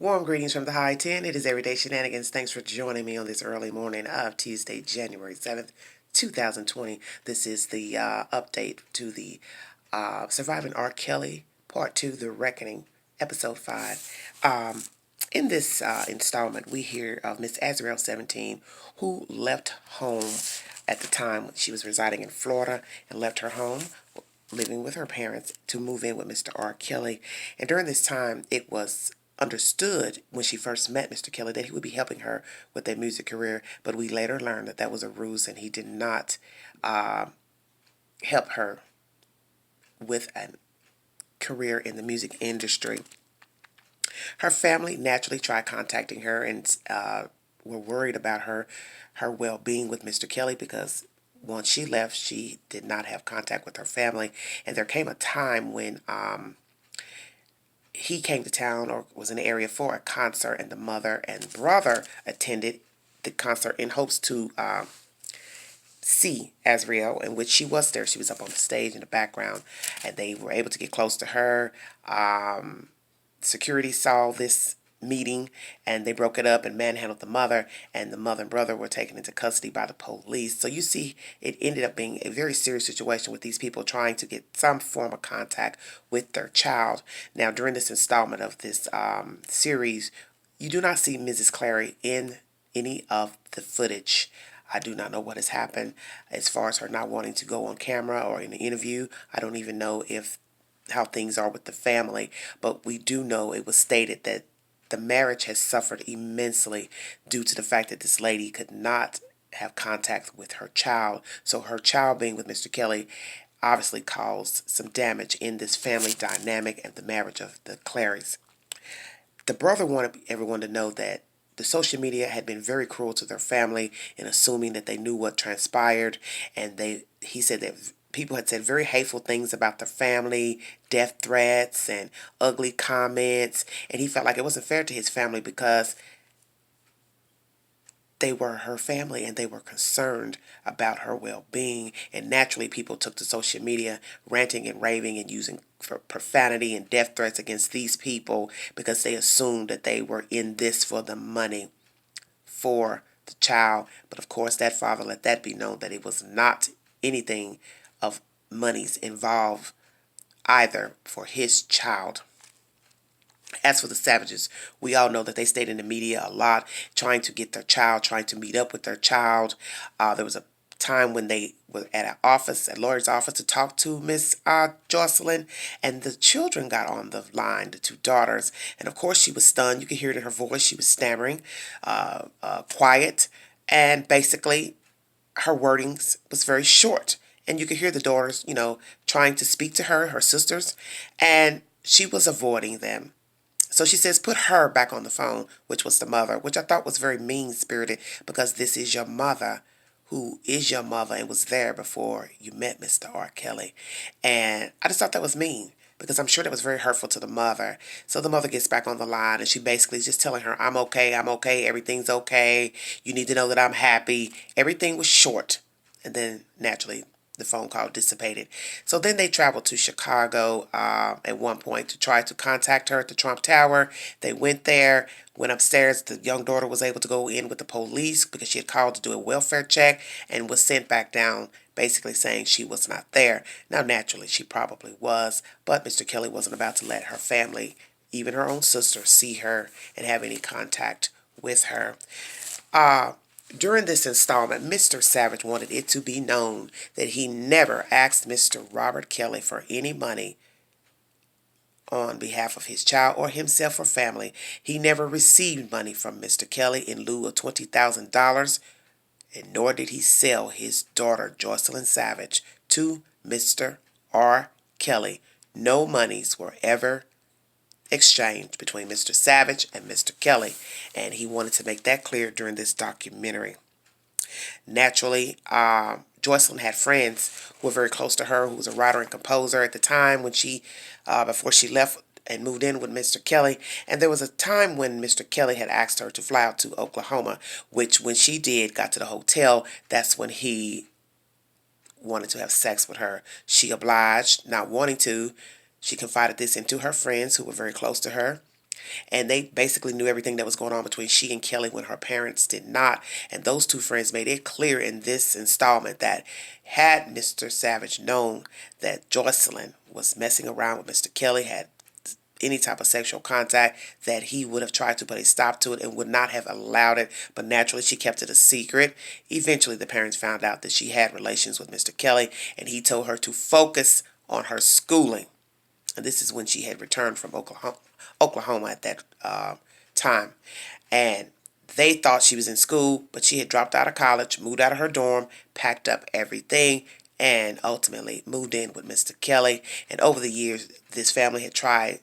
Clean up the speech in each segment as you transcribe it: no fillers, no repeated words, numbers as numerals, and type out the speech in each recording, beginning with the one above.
Warm greetings from the High 10. It is Everyday Shenanigans. Thanks for joining me on this early morning of Tuesday, January 7th, 2020. This is the update to the Surviving R. Kelly, Part 2, The Reckoning, Episode 5. In this installment, we hear of Miss Azrael 17, who left home at the time when she was residing in Florida and left her home living with her parents to move in with Mr. R. Kelly. And during this time, it was understood when she first met Mr. Kelly that he would be helping her with their music career, but we later learned that that was a ruse and he did not uh, help her with a career in the music industry. Her family naturally tried contacting her and were worried about her well-being with Mr. Kelly because once she left, she did not have contact with her family. And there came a time when he came to town or was in the area for a concert, and the mother and brother attended the concert in hopes to see Azriel, in which she was there. She was up on the stage in the background, and they were able to get close to her. Security saw this meeting and they broke it up and manhandled the mother, and the mother and brother were taken into custody by the police. So you see, it ended up being a very serious situation with these people trying to get some form of contact with their child. Now, during this installment of this series, you do not see Mrs. Clary in any of the footage. I do not know what has happened as far as her not wanting to go on camera or in an interview. I don't even know if how things are with the family, but we do know it was stated that the marriage has suffered immensely due to the fact that this lady could not have contact with her child. So her child being with Mr. Kelly obviously caused some damage in this family dynamic and the marriage of the Clarys. The brother wanted everyone to know that the social media had been very cruel to their family in assuming that they knew what transpired, and he said that people had said very hateful things about the family, death threats and ugly comments, and he felt like it wasn't fair to his family because they were her family and they were concerned about her well-being. And naturally, people took to social media ranting and raving and using profanity and death threats against these people because they assumed that they were in this for the money for the child. But of course, that father let that be known that it was not anything of monies involved either for his child. As for the Savages, we all know that they stayed in the media a lot, trying to get their child, trying to meet up with their child. There was a time when they were at an office, a lawyer's office, to talk to Miss Jocelyn, and the children got on the line, the two daughters, and of course she was stunned. You could hear it in her voice. She was stammering, quiet, and basically her wordings was very short. And you could hear the daughters, trying to speak to her sisters, and she was avoiding them. So she says, put her back on the phone, which was the mother, which I thought was very mean-spirited because this is your mother who is your mother and was there before you met Mr. R. Kelly. And I just thought that was mean because I'm sure that was very hurtful to the mother. So the mother gets back on the line and she basically is just telling her, I'm okay, everything's okay. You need to know that I'm happy. Everything was short. And then naturally the phone call dissipated. So then they traveled to Chicago at one point to try to contact her at the Trump Tower. They went there, went upstairs. The young daughter was able to go in with the police because she had called to do a welfare check and was sent back down basically saying she was not there. Now, naturally, she probably was, but Mr. Kelly wasn't about to let her family, even her own sister, see her and have any contact with her. During this installment, Mr. Savage wanted it to be known that he never asked Mr. Robert Kelly for any money on behalf of his child or himself or family. He never received money from Mr. Kelly in lieu of $20,000, and nor did he sell his daughter, Jocelyn Savage, to Mr. R. Kelly. No monies were ever exchange between Mr. Savage and Mr. Kelly, and he wanted to make that clear during this documentary. Naturally, Jocelyn had friends who were very close to her, who was a writer and composer at the time when before she left and moved in with Mr. Kelly. And there was a time when Mr. Kelly had asked her to fly out to Oklahoma, which when she did, got to the hotel, that's when he wanted to have sex with her. She obliged, not wanting to. She confided this into her friends who were very close to her. And they basically knew everything that was going on between she and Kelly when her parents did not. And those two friends made it clear in this installment that had Mr. Savage known that Joycelyn was messing around with Mr. Kelly, had any type of sexual contact, that he would have tried to put a stop to it and would not have allowed it. But naturally, she kept it a secret. Eventually, the parents found out that she had relations with Mr. Kelly, and he told her to focus on her schooling. And this is when she had returned from Oklahoma at that time. And they thought she was in school, but she had dropped out of college, moved out of her dorm, packed up everything, and ultimately moved in with Mr. Kelly. And over the years, this family had tried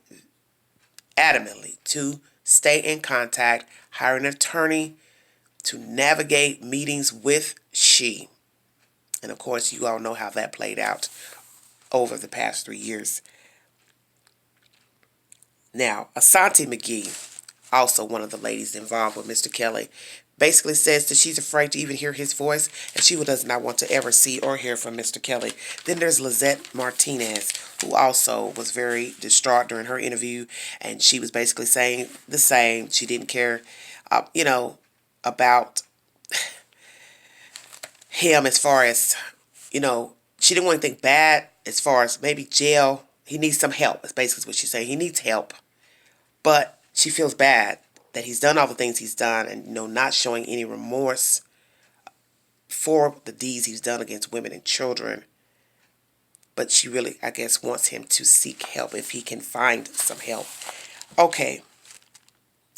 adamantly to stay in contact, hire an attorney to navigate meetings with she. And of course, you all know how that played out over the past 3 years. Now, Asante McGee, also one of the ladies involved with Mr. Kelly, basically says that she's afraid to even hear his voice, and she does not want to ever see or hear from Mr. Kelly. Then there's Lizette Martinez, who also was very distraught during her interview, and she was basically saying the same. She didn't care, about him as far as, she didn't want anything bad as far as maybe jail. He needs some help. That's basically what she's saying. He needs help. But she feels bad that he's done all the things he's done and, not showing any remorse for the deeds he's done against women and children. But she really, I guess, wants him to seek help if he can find some help. Okay.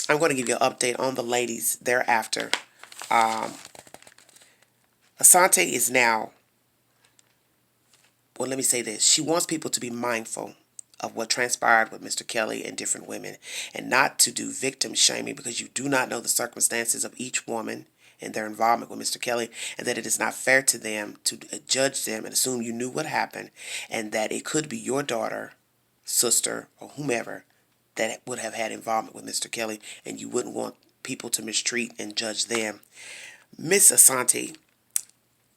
I'm going to give you an update on the ladies thereafter. Asante is now, well, let me say this. She wants people to be mindful of what transpired with Mr. Kelly and different women, and not to do victim shaming, because you do not know the circumstances of each woman and their involvement with Mr. Kelly, and that it is not fair to them to judge them and assume you knew what happened, and that it could be your daughter, sister, or whomever that would have had involvement with Mr. Kelly, and you wouldn't want people to mistreat and judge them. Miss Asante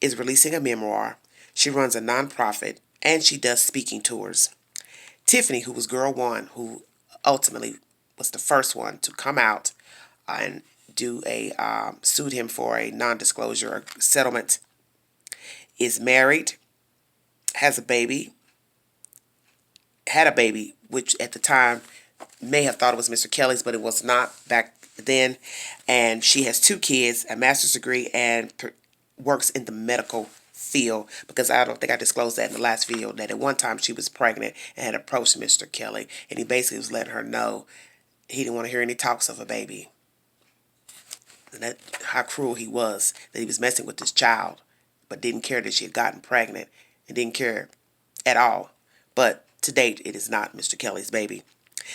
is releasing a memoir. She runs a nonprofit, and she does speaking tours. Tiffany, who was Girl One, who ultimately was the first one to come out and sued him for a non-disclosure settlement, is married, has a baby, had a baby, which at the time may have thought it was Mr. Kelly's, but it was not back then. And she has 2 kids, a master's degree, and works in the medical field, because I don't think I disclosed that in the last video, that at one time she was pregnant and had approached Mr. Kelly, and he basically was letting her know he didn't want to hear any talks of a baby. And that how cruel he was, that he was messing with this child, but didn't care that she had gotten pregnant, and didn't care at all. But to date, it is not Mr. Kelly's baby.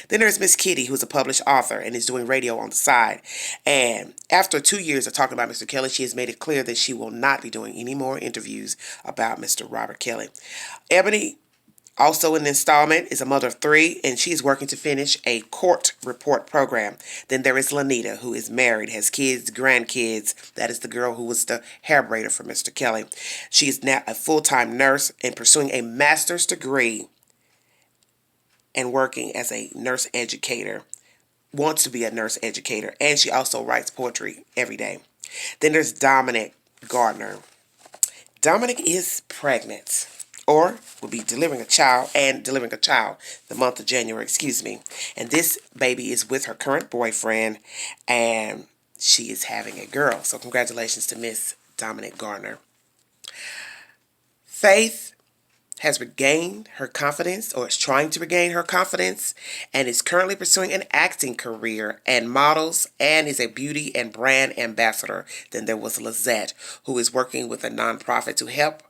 Then there's Miss Kitty, who's a published author and is doing radio on the side. And after 2 years of talking about Mr. Kelly, she has made it clear that she will not be doing any more interviews about Mr. Robert Kelly. Ebony, also in the installment, is a mother of 3, and she is working to finish a court report program. Then there is Lanita, who is married, has kids, grandkids. That is the girl who was the hair braider for Mr. Kelly. She is now a full-time nurse and pursuing a master's degree and working as a nurse educator, wants to be a nurse educator, and she also writes poetry every day. Then there's Dominic Gardner. Dominic is pregnant, or will be delivering a child the month of January, and this baby is with her current boyfriend, and she is having a girl. So congratulations to Miss Dominic Gardner. Faith has regained her confidence, or is trying to regain her confidence, and is currently pursuing an acting career and models, and is a beauty and brand ambassador. Then there was Lizette, who is working with a nonprofit to help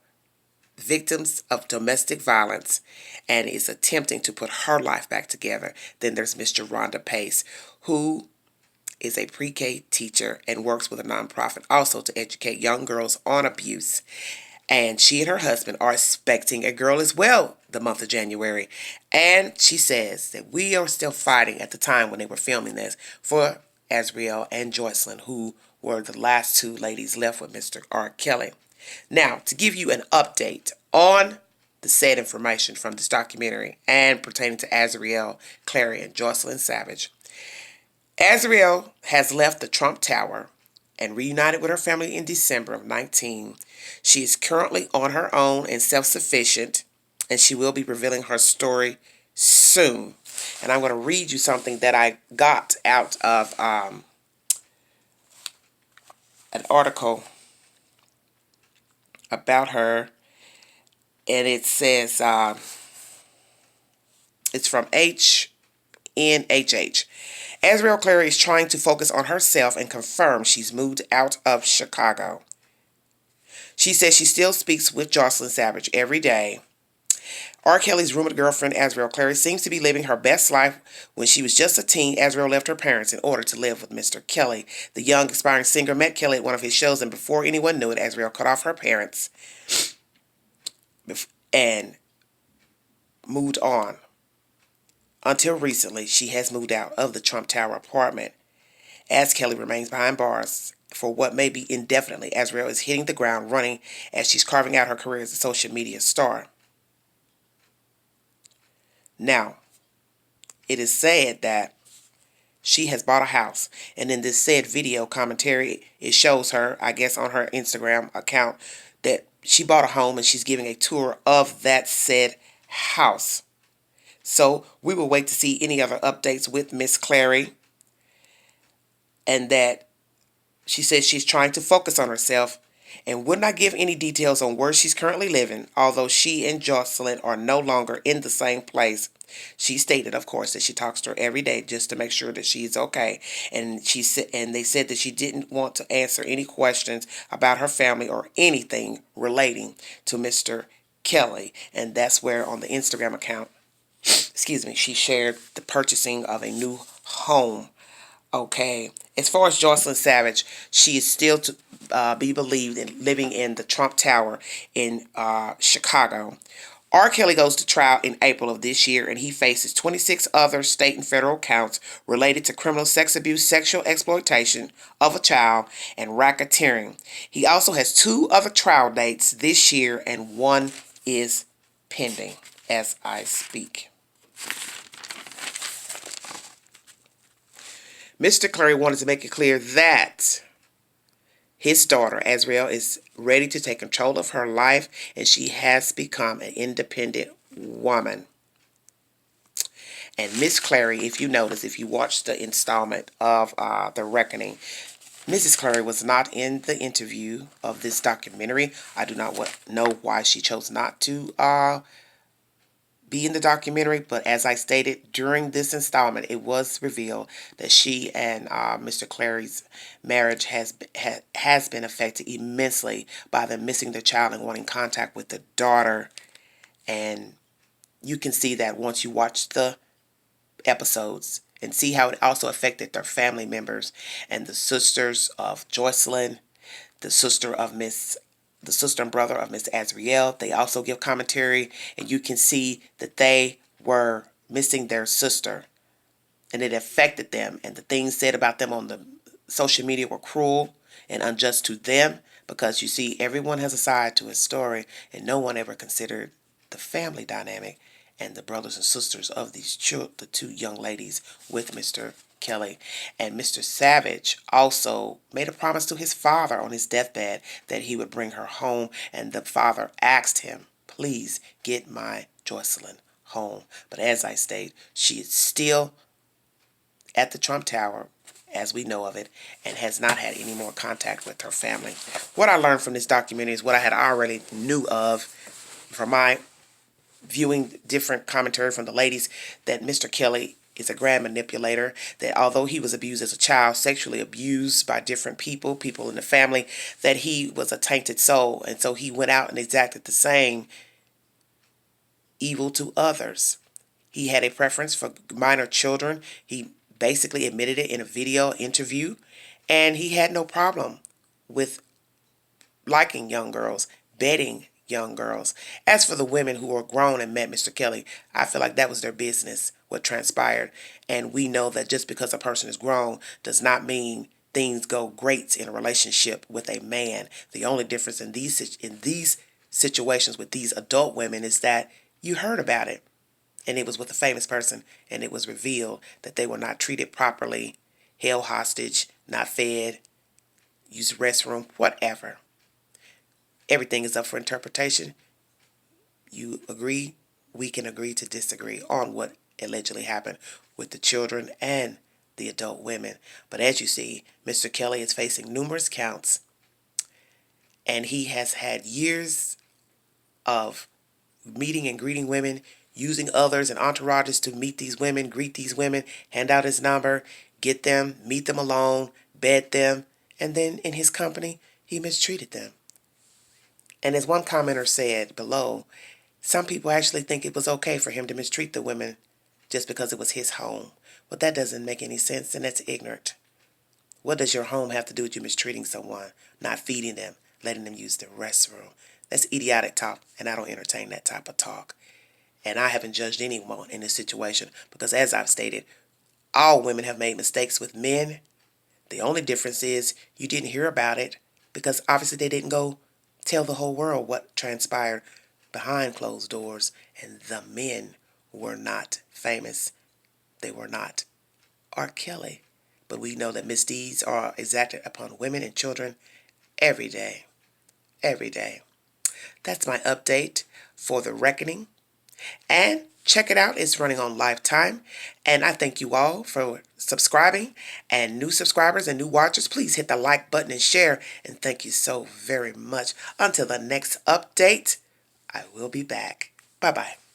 victims of domestic violence and is attempting to put her life back together. Then there's Mr. Rhonda Pace, who is a pre-K teacher and works with a nonprofit also to educate young girls on abuse. And she and her husband are expecting a girl as well the month of January. And she says that we are still fighting at the time when they were filming this for Azriel and Joycelyn, who were the last 2 ladies left with Mr. R. Kelly. Now, to give you an update on the said information from this documentary and pertaining to Azriel Clary and Joycelyn Savage. Azriel has left the Trump Tower and reunited with her family in December of 19. She is currently on her own and self-sufficient, and she will be revealing her story soon. And I'm going to read you something that I got out of an article about her, and it says, it's from HNHH. Azriel Clary is trying to focus on herself and confirm she's moved out of Chicago. She says she still speaks with Joycelyn Savage every day. R. Kelly's rumored girlfriend, Azriel Clary, seems to be living her best life. When she was just a teen, Azriel left her parents in order to live with Mr. Kelly. The young, aspiring singer met Kelly at one of his shows, and before anyone knew it, Azriel cut off her parents and moved on. Until recently, she has moved out of the Trump Tower apartment. As Kelly remains behind bars for what may be indefinitely, Azriel is hitting the ground running as she's carving out her career as a social media star. Now, it is said that she has bought a house, and in this said video commentary, it shows her, I guess on her Instagram account, that she bought a home and she's giving a tour of that said house. So we will wait to see any other updates with Miss Clary, and that she says she's trying to focus on herself and would not give any details on where she's currently living, although she and Joycelyn are no longer in the same place. She stated, of course, that she talks to her every day just to make sure that she's okay, and they said that she didn't want to answer any questions about her family or anything relating to Mr. Kelly, and that's where on the Instagram account, she shared the purchasing of a new home. Okay. As far as Joycelyn Savage, she is still to be believed in living in the Trump Tower in Chicago. R. Kelly goes to trial in April of this year, and he faces 26 other state and federal counts related to criminal sex abuse, sexual exploitation of a child, and racketeering. He also has 2 other trial dates this year, and one is pending as I speak. Mr. Clary wanted to make it clear that his daughter, Azriel, is ready to take control of her life, and she has become an independent woman. And Miss Clary, if you notice, if you watched the installment of The Reckoning, Mrs. Clary was not in the interview of this documentary. I do not know why she chose not to be in the documentary, but as I stated during this installment, it was revealed that she and Mr. Clary's marriage has been affected immensely by them missing their child and wanting contact with the daughter. And you can see that once you watch the episodes and see how it also affected their family members and the sisters of Joycelyn, the sister and brother of Miss Azriel. They also give commentary, and you can see that they were missing their sister, and it affected them, and the things said about them on the social media were cruel and unjust to them, because you see, everyone has a side to his story, and no one ever considered the family dynamic and the brothers and sisters of the 2 young ladies with Mr. Kelly. And Mr. Savage also made a promise to his father on his deathbed that he would bring her home, and the father asked him, please get my Joycelyn home. But as I state, she is still at the Trump Tower as we know of it, and has not had any more contact with her family. What I learned from this documentary is what I had already knew of from my viewing different commentary from the ladies, that Mr. Kelly is a grand manipulator, that although he was abused as a child, sexually abused by different people in the family, that he was a tainted soul, and so he went out and exacted the same evil to others. He had a preference for minor children. He basically admitted it in a video interview, and he had no problem with liking young girls, bedding young girls. As for the women who were grown and met Mr. Kelly, I feel like that was their business, what transpired. And we know that just because a person is grown does not mean things go great in a relationship with a man. The only difference in these situations with these adult women is that you heard about it, and it was with a famous person, and it was revealed that they were not treated properly, held hostage, not fed, used restroom, whatever. Everything is up for interpretation. You agree, we can agree to disagree on what allegedly happened with the children and the adult women. But as you see, Mr. Kelly is facing numerous counts, and he has had years of meeting and greeting women, using others and entourages to meet these women, greet these women, hand out his number, get them, meet them alone, bed them, and then in his company, he mistreated them. And as one commenter said below, some people actually think it was okay for him to mistreat the women just because it was his home. Well, that doesn't make any sense, and that's ignorant. What does your home have to do with you mistreating someone, not feeding them, letting them use the restroom? That's idiotic talk, and I don't entertain that type of talk. And I haven't judged anyone in this situation because, as I've stated, all women have made mistakes with men. The only difference is you didn't hear about it because obviously they didn't go tell the whole world what transpired behind closed doors, and the men were not famous. They were not R. Kelly. But we know that misdeeds are exacted upon women and children every day. Every day. That's my update for The Reckoning. And check it out. It's running on Lifetime. And I thank you all for subscribing. And new subscribers and new watchers, please hit the like button and share. And thank you so very much. Until the next update, I will be back. Bye-bye.